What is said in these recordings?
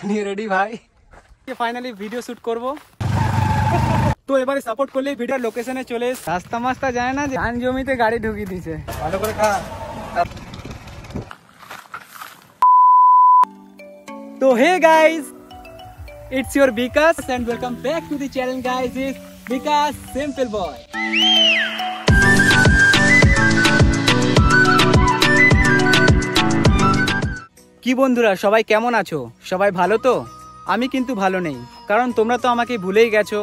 নিয়ে রেডি ভাই, finally video shoot করব। তো এবারে সাপোর্ট করলে ভিডিও লোকেশনে চলে রাস্তা মাস্তা যায় না, ধান জমিতে গাড়ি ঢুকিয়ে দিয়েছে। ভালো করে খা। তো hey guys, it's your Vikas and welcome back to the channel guys. It's Vikas Simple Boy. কি বন্ধুরা, সবাই কেমন আছো? সবাই ভালো তো? আমি কিন্তু ভালো নেই, কারণ তোমরা তো আমাকে ভুলেই গেছো।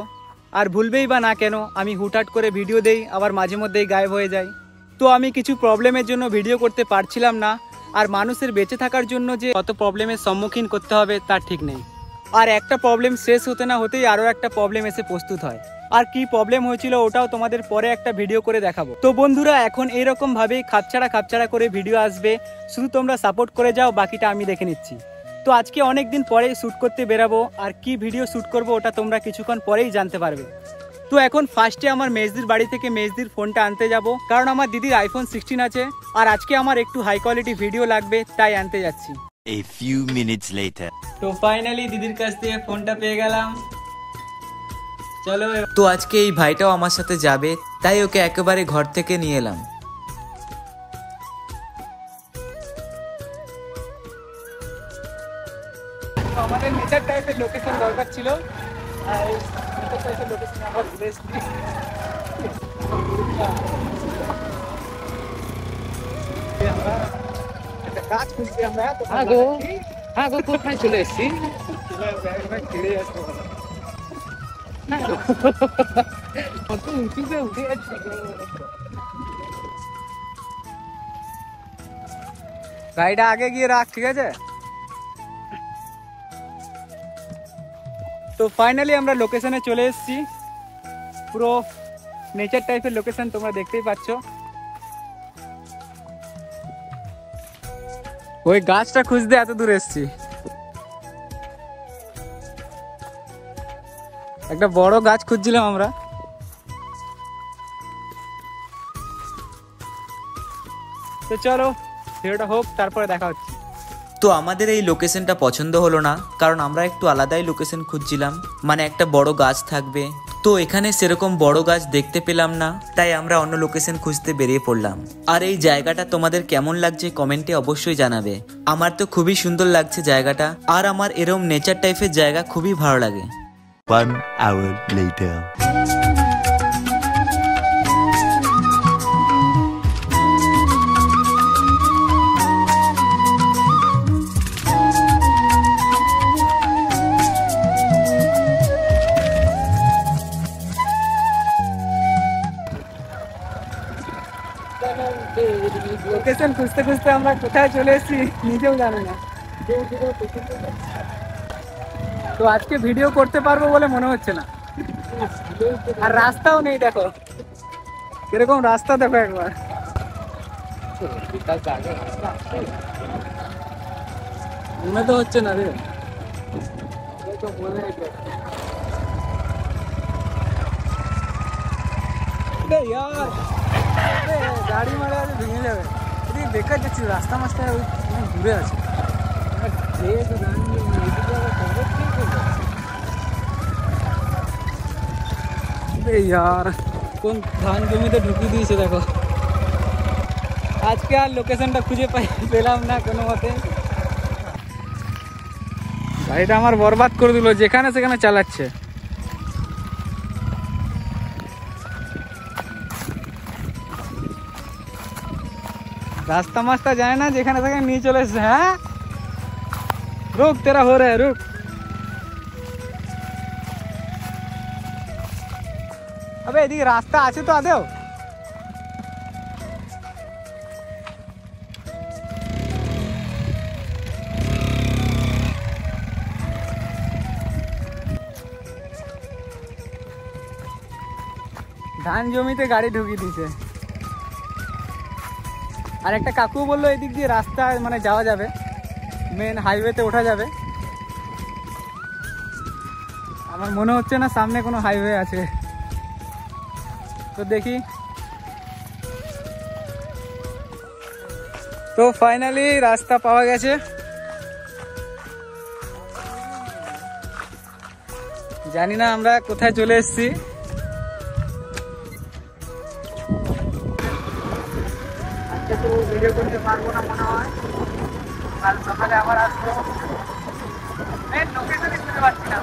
আর ভুলবেই বা না কেন, আমি হুটহাট করে ভিডিও দেই, আবার মাঝে মধ্যেই গায়েব হয়ে যাই। তো আমি কিছু প্রবলেমের জন্য ভিডিও করতে পারছিলাম না। আর মানুষের বেঁচে থাকার জন্য যে কত প্রবলেমের সম্মুখীন করতে হবে তার ঠিক নেই। আর একটা প্রবলেম শেষ হতে না হতেই আরও একটা প্রবলেম এসে প্রস্তুত হয়। আর কি প্রবলেম হয়েছিল ওটাও তোমাদের পরে একটা ভিডিও করে দেখাবো। তো বন্ধুরা, এখন এইরকম ভাবেই খাপছাড়া করে ভিডিও আসবে, শুধু তোমরা সাপোর্ট করে যাও, বাকিটা আমি দেখে নিচ্ছি। তো আজকে অনেক দিন পরেই শ্যুট করতে বেরাবো, আর কি ভিডিও শ্যুট করবো ওটা তোমরা কিছুক্ষণ পরেই জানতে পারবে। তো এখন ফার্স্টে আমার মেজদির বাড়ি থেকে মেজদির ফোনটা আনতে যাব, কারণ আমার দিদির আইফোন 16 আছে, আর আজকে আমার একটু হাই কোয়ালিটি ভিডিও লাগবে, তাই আনতে যাচ্ছি। A few minutes later. তো ফাইনালি দিদির কাছ থেকে ফোনটা পেয়ে গেলাম। চলো। তো আজকে এই ভাইটাও আমার সাথে যাবে, তাই ওকে একেবারে ঘর থেকে নিয়ে এলাম। আমাদের নেচার টাইপের লোকেশন দরকার ছিল, আর নেচার টাইপের লোকেশন আমরা ঘুরে এসেছি। কাজ খুঁজছি আমরা, কোথায় চলে এসেছি? খেলে আসবো। গাড়িটা আগে গিয়ে রাখ, ঠিক আছে? তো ফাইনালি আমরা লোকেশনে চলে এসেছি, পুরো নেচার টাইপের লোকেশন তোমরা দেখতেই পাচ্ছ। ওই গাছটা খুঁজতে এত দূর এসেছি। একটা বড় গাছ খুঁজছিলাম আমরা। তো চলো ভিডিওটা হোক, তারপরে দেখা হচ্ছে। তো আমাদের এই লোকেশনটা পছন্দ হলো না, কারণ আমরা একটু আলাদাই লোকেশন খুঁজছিলাম, মানে একটা বড় গাছ থাকবে। তো এখানে সেরকম বড় গাছ দেখতে পেলাম না, তাই আমরা অন্য লোকেশন খুঁজতে বেরিয়ে পড়লাম। আর এই জায়গাটা তোমাদের কেমন লাগছে কমেন্টে অবশ্যই জানাবে। আমার তো খুবই সুন্দর লাগছে জায়গাটা, আর আমার এরকম নেচার টাইপের জায়গা খুবই ভালো লাগে। 1 hour later. লোকেশন খুঁজতে খুঁজতে আমরা কোথায় চলে এসেছি নিজেও জানি না। তো আজকে ভিডিও করতে পারবো বলে মনে হচ্ছে না, আর রাস্তাও নেই। দেখো কিরকম রাস্তা, দেখো একবার। মনে তো হচ্ছে না রে, গাড়ি মারা ভেঙে যাবে। এদিকে বেকার যাচ্ছি, রাস্তা মাস্তা দূরে আছে। কোন ধান জমিতে ঢুকিয়ে দিয়েছে দেখো। আজকে আর লোকেশনটা খুঁজে পেলাম না কোনো মতে। গাড়িটা আমার বরবাদ করে দিল, যেখানে সেখানে চালাচ্ছে। रास्ता मास्ता जाए ना, যেখানে সেখানে নিয়ে চলে এসেছে। হ্যাঁ रुक, तेरा हो रहा है, रुक। अबे এদিকে রাস্তা আছে তো আদেও? ধান জমিতে গাড়ি ঢুকিয়ে দিয়েছে। আর একটা কাকু বললো এদিক দিয়ে রাস্তা মানে যাওয়া যাবে, মেন হাইওয়েতে ওঠা যাবে। আমার মনে হচ্ছে না সামনে কোনো হাইওয়ে আছে, তো দেখি। তো ফাইনালি রাস্তা পাওয়া গেছে। জানি না আমরা কোথায় চলে এসেছি। আজকে তো ভিডিও করতে পারবো না মনে হয়, কাল সকালে আবার আসবো। লোকেশনই খুঁজে পাচ্ছি না।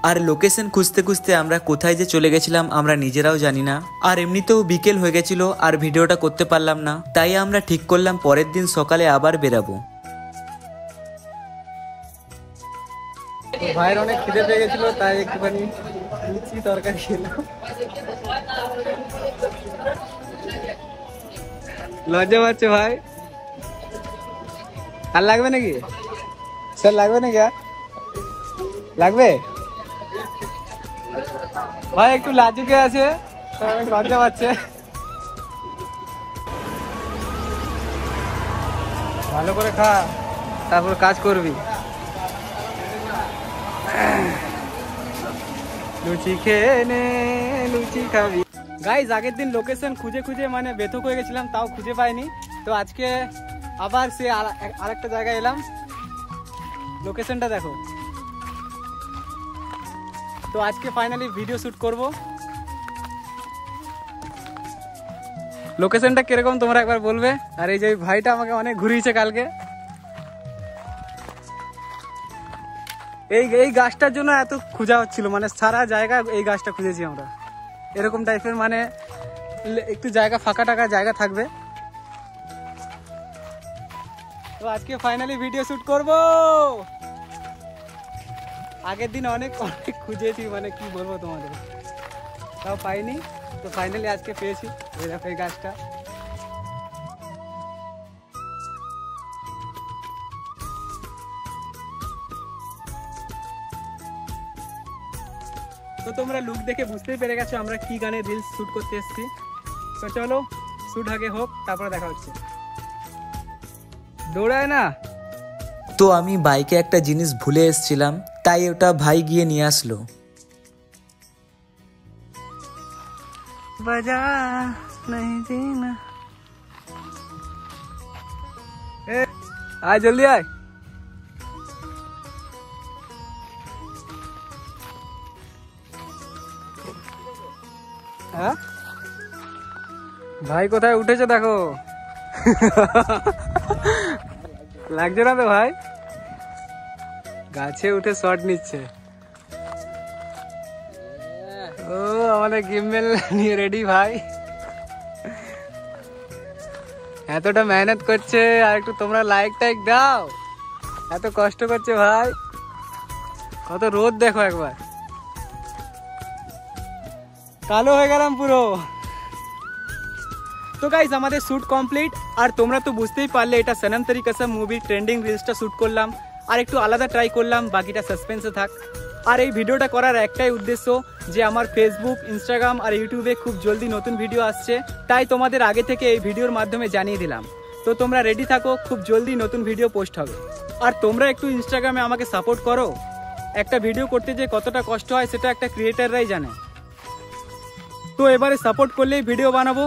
আর লোকেশন খুঁজতে খুঁজতে আমরা কোথায় যে চলে গেছিলাম আমরা নিজেরাও জানি না। আর এমনিতেও বিকেল হয়ে গেছিল আর ভিডিওটা করতে পারলাম না, তাই আমরা ঠিক করলাম পরের দিন সকালে আবার বেরাবো। ভাইয়ের অনেক খিদে পেয়ে গেছিল, তাই একটুখানি লুচি তরকারি খেলাম। লজ্জা পাচ্ছে ভাই। আর লাগবে নাকি স্যার? লাগবে নাকি? আর লাগবে ভাই? একটু লাজুকে আছে, অনেক লজ্জা পাচ্ছে। ভালো করে খা, তারপর কাজ করবি। লুচি খেয়ে নে, লুচি খাবি। গাইজ, আগের দিন লোকেশন খুঁজে খুঁজে মানে বেথক হয়ে গেছিলাম, তাও খুঁজে পাইনি। তো আজকে আবার সে আরেকটা জায়গায় এলাম। লোকেশনটা দেখো। তো আজকে ফাইনালি ভিডিও শুট করব। লোকেশনটা কিরকম তোমরা একবার বলবে। আর এই যে ভাইটা আমাকে অনেক ঘুরিয়েছে কালকে। এই গাছটার জন্য এত খোঁজা হচ্ছিল, মানে সারা জায়গা এই গাছটা খুঁজেছি আমরা। এরকম টাইপের মানে একটু জায়গা ফাঁকা টাকা জায়গা থাকবে। তো আজকে ফাইনালি ভিডিও শুট করব। আগের দিন অনেক অনেক খুঁজেছি, মানে কি বলবো তোমাদের, তাও পাইনি। তো ফাইনালি আজকে পেয়েছি। এই দেখো এই গাছটা। তো তোমরা লুক দেখে বুঝতেই পেরে গেছো আমরা কি গানে রিলস শুট করতে এসেছি। তো চলো শুট আগে হোক, তারপরে দেখা হচ্ছে। দৌড়ায় না। তো আমি বাইকে একটা জিনিস ভুলে এসেছিলাম, তাই ওটা ভাই গিয়ে নিয়ে আসলো। বাজা नहीं जीना। आय जल्दी आय। ভাই কোথায় উঠেছে দেখো। লাগছে না তো ভাই? গাছে উঠে শট নিচ্ছে। ও আমাদের গিম্বেল নিয়ে রেডি ভাই। এতটা মেহনত করছে, আর একটু তোমরা লাইক টাইক দাও। এত কষ্ট করছে ভাই, কত রোদ দেখো একবার। কালো হয়ে গেলাম পুরো। তো গাইস আমাদের শুট কমপ্লিট। আর তোমরা তো বুঝতেই পারলে এটা সনম তেরি কসম মুভির ট্রেন্ডিং রিলসটা শুট করলাম, আর একটু আলাদা ট্রাই করলাম, বাকিটা সাসপেন্সে থাক। আর এই ভিডিওটা করার একটাই উদ্দেশ্য যে আমার ফেসবুক, ইনস্টাগ্রাম আর ইউটিউবে খুব জলদি নতুন ভিডিও আসছে, তাই তোমাদের আগে থেকে এই ভিডিওর মাধ্যমে জানিয়ে দিলাম। তো তোমরা রেডি থাকো, খুব জলদি নতুন ভিডিও পোস্ট হবে। আর তোমরা একটু ইনস্টাগ্রামে আমাকে সাপোর্ট করো। একটা ভিডিও করতে যে কতটা কষ্ট হয় সেটা একটা ক্রিয়েটাররাই জানে। তো এবারে সাপোর্ট করলেই ভিডিও বানাবো,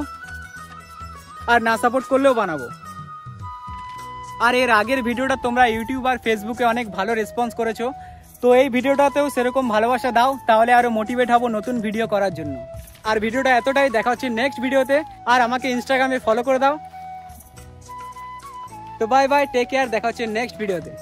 আর না সাপোর্ট করলেও বানাবো। আর এর আগের ভিডিওটা তোমরা ইউটিউব আর ফেসবুকে অনেক ভালো রেসপন্স করেছো, তো এই ভিডিওটাতেও সেরকম ভালোবাসা দাও, তাহলে আরো মোটিভেট হবো নতুন ভিডিও করার জন্য। আর ভিডিওটা এতটাই, দেখা হচ্ছে নেক্সট ভিডিওতে। আর আমাকে ইনস্টাগ্রামে ফলো করে দাও। তো বাই বাই, টেক কেয়ার, দেখা হচ্ছে নেক্সট ভিডিওতে।